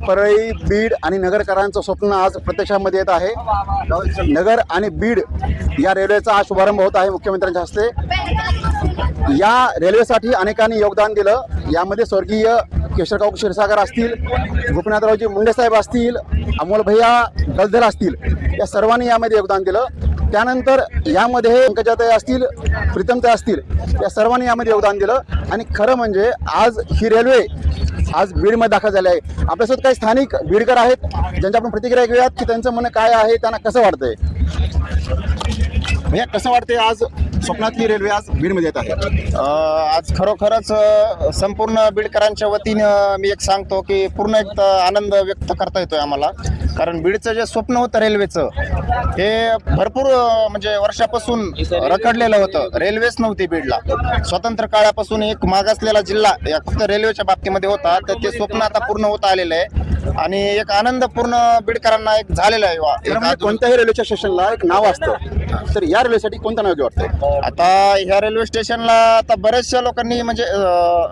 परळी, बीड आणि नगरकरांचं स्वप्न आज प्रत्यक्षामध्ये येत आहे. नगर आणि बीड या रेल्वेचा आज शुभारंभ होत आहे मुख्यमंत्र्यांच्या हस्ते. या रेल्वेसाठी अनेकांनी योगदान दिलं. यामध्ये स्वर्गीय केशरराव क्षीरसागर असतील, गोपीनाथरावजी मुंडे साहेब असतील, अमोल भैया गलधर असतील, या सर्वांनी यामध्ये योगदान दिलं. त्यानंतर यामध्ये पंकजाताई असतील, प्रीतमताई असतील, या सर्वांनी यामध्ये योगदान दिलं. आणि खरं म्हणजे आज ही रेल्वे आज बीडमध्ये दाखल झाली आहे. आपल्यासोबत काही स्थानिक बीडकर आहेत ज्यांच्या आपण प्रतिक्रिया घेऊयात की त्यांचं म्हणणं काय आहे, त्यांना कसं वाटतंय. भैया कसं वाटतंय आज स्वप्नातली रेल्वे आज बीडमध्ये येत आहे. आज खरोखरच संपूर्ण बीडकरांच्या वतीनं मी एक सांगतो की पूर्ण एक आनंद व्यक्त करता येतोय आम्हाला. कारण बीडचं जे स्वप्न होतं रेल्वेचं हे भरपूर म्हणजे वर्षापासून रखडलेलं होतं. रेल्वेच नव्हती बीडला. स्वतंत्र काळापासून एक मागासलेला जिल्हा या फक्त रेल्वेच्या बाबतीमध्ये होता, तर ते स्वप्न आता पूर्ण होत आलेलं आहे आणि एक आनंद पूर्ण बीडकरांना एक झालेला आहे. कोणत्याही रेल्वेच्या स्टेशनला एक नाव असतं, तर या रेल्वेसाठी कोणतं नाव वाटतंय. आता ह्या रेल्वे स्टेशनला आता बऱ्याचशा लोकांनी म्हणजे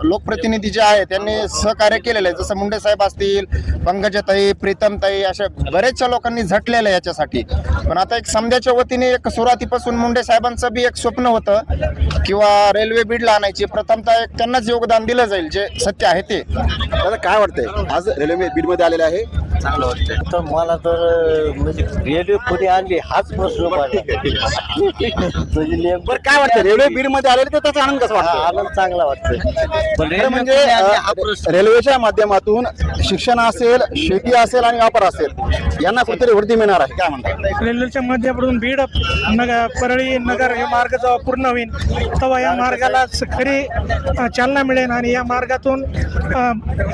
लोकप्रतिनिधी जे आहेत त्यांनी सहकार्य केलेलं आहे. जसं मुंडे साहेब असतील, पंकजाताई, प्रीतमताई, अशा बऱ्याचशा लोकांनी झटलेलं आहे याच्यासाठी. पण आता एक समजाच्या वतीने एक सुरुवातीपासून मुंडे साहेबांचं बी एक स्वप्न होतं किंवा रेल्वे बीडला आणायची. प्रथमतः एक त्यांनाच योगदान दिलं जाईल जे सत्य आहे ते. त्याला काय वाटतंय आज रेल्वे बीडमध्ये आलेले आहे. चांगलं वाटतंय. तर मला तर म्हणजे रेल्वे पुढे आणली हाच प्रश्न बरं काय वाटतं रेल्वे बीडमध्ये आलेले तर त्याचा आनंद कसा वाटतो. आनंद चांगला वाटतोय. पण खरं म्हणजे रेल्वेच्या माध्यमातून शिक्षण असेल, शेती असेल आणि व्यापार असेल यांना कुठेतरी वृद्धी मिळणार आहे. काय म्हणतात. रेल्वेच्या माध्यमातून बीड परळी नगर हे मार्ग जेव्हा पूर्ण होईल तेव्हा या मार्गाला खरी चालना मिळेल आणि या मार्गातून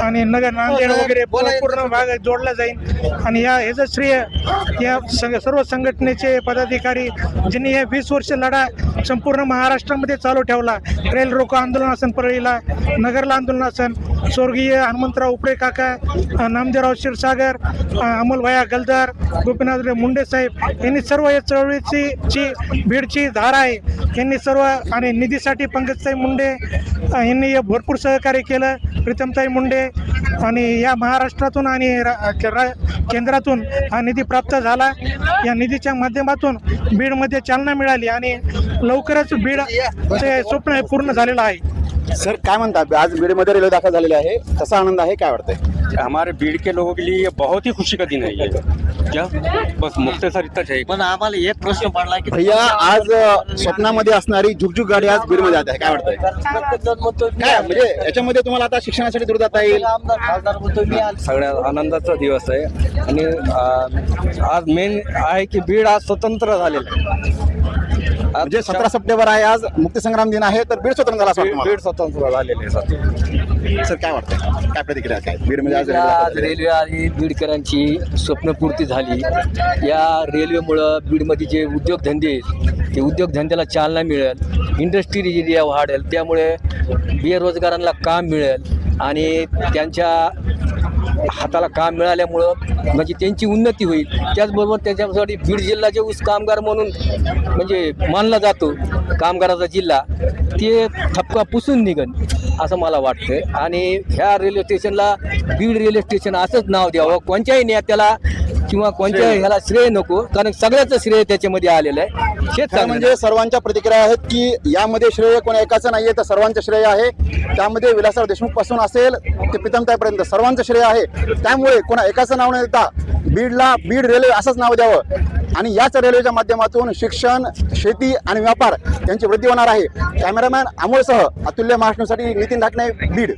आणि नगर नांदेड वगैरे पूर्ण भाग जोडला जाईल. आणि ह्याचं श्रेय या सर्व संघटनेचे पदाधिकारी ज्यांनी हे 20 वर्ष लढा संपूर्ण महाराष्ट्रामध्ये चालू ठेवला. रेल रोको आंदोलन असेल परळीला, नगरला आंदोलन असेल, स्वर्गीय हनुमंतराव उपळे काका, नामदेवराव क्षीरसागर, अमोल भैया गलधर, गोपीनाथराव मुंडे साहेब यांनी सर्व या चळवळीची बीडची धार आहे. यांनी सर्व आणि निधीसाठी पंकजताई मुंडे यांनी भरपूर सहकार्य केलं. प्रीतमताई मुंडे आणि या महाराष्ट्रातून आणि केंद्रातून हा निधी प्राप्त झाला. या निधीच्या माध्यमातून बीडमध्ये चालना मिळाली आणि लवकरच बीड ते स्वप्न पूर्ण झालेलं आहे. सर काय म्हणतात आज बीडमध्ये रेल्वे दाखल झालेली आहे, कसा आनंद आहे, काय वाटतंय. हमारे भीड़ के लोगों के लिए ये बहुत ही खुशी का दिन है ये. क्या बस मुख्तसर इतना चाहिए. पण आम्हाला एक प्रश्न पडला की भैया आज स्वप्नामध्ये असणारी झुकझुक गाडी आज बीडमध्ये जात आहे, काय वाटतंय. काय म्हणजे याच्यामध्ये तुम्हाला आता शिक्षणासाठी दूर जाता येईल. आमदार खासदार म्हणतो मी आज सगळ्यात आनंदाचा दिवस आहे आणि आज मेन आहे की बीड आज स्वतंत्र झालेलं आहे. म्हणजे 17 सप्टेंबर आहे, आज मुक्तीसंग्राम दिन आहे, तर बीड स्वतंत्र झाला असं वाटतं मला. बीड स्वतंत्र झालेले आहे. सर काय वाटतं, काय प्रतिक्रिया काय बीडमध्ये आज आज रेल्वे आली, बीडकरांची स्वप्नपूर्ती झाली. या रेल्वेमुळं बीडमध्ये जे उद्योगधंदे आहेत ते उद्योगधंद्याला चालना मिळेल, इंडस्ट्री एरिया वाढेल, त्यामुळे बेरोजगारांना काम मिळेल आणि त्यांच्या हाताला काम मिळाल्यामुळं म्हणजे त्यांची उन्नती होईल. त्याचबरोबर त्याच्यासाठी बीड जिल्हा जे ऊस कामगार म्हणून म्हणजे मानला जातो, कामगाराचा जिल्हा, ते ठपका पुसून निघन असं मला वाटतं. आणि ह्या रेल्वे स्टेशनला बीड रेल्वे स्टेशन असंच नाव द्यावं. कोणत्याही नेत्याला किंवा कोणत्याही ह्याला श्रेय नको, कारण सगळ्याचं श्रेय त्याच्यामध्ये आलेलं आहे. म्हणजे सर्वांच्या प्रतिक्रिया आहेत की यामध्ये श्रेय कोण एकाचं नाहीये, तर सर्वांचं श्रेय आहे. त्यामध्ये विलासराव देशमुख पासून असेल ते प्रीतमताईपर्यंत सर्वांचं श्रेय आहे. त्यामुळे कोणा एकाचं नाव न देता बीडला बीड रेल्वे असंच नाव द्यावं आणि याच रेल्वेच्या माध्यमातून शिक्षण, शेती आणि व्यापार यांची वृद्धी होणार आहे. कॅमेरामॅन अमोलसह अतुल्य महाराष्ट्रासाठी नितीन ढाकणे, बीड.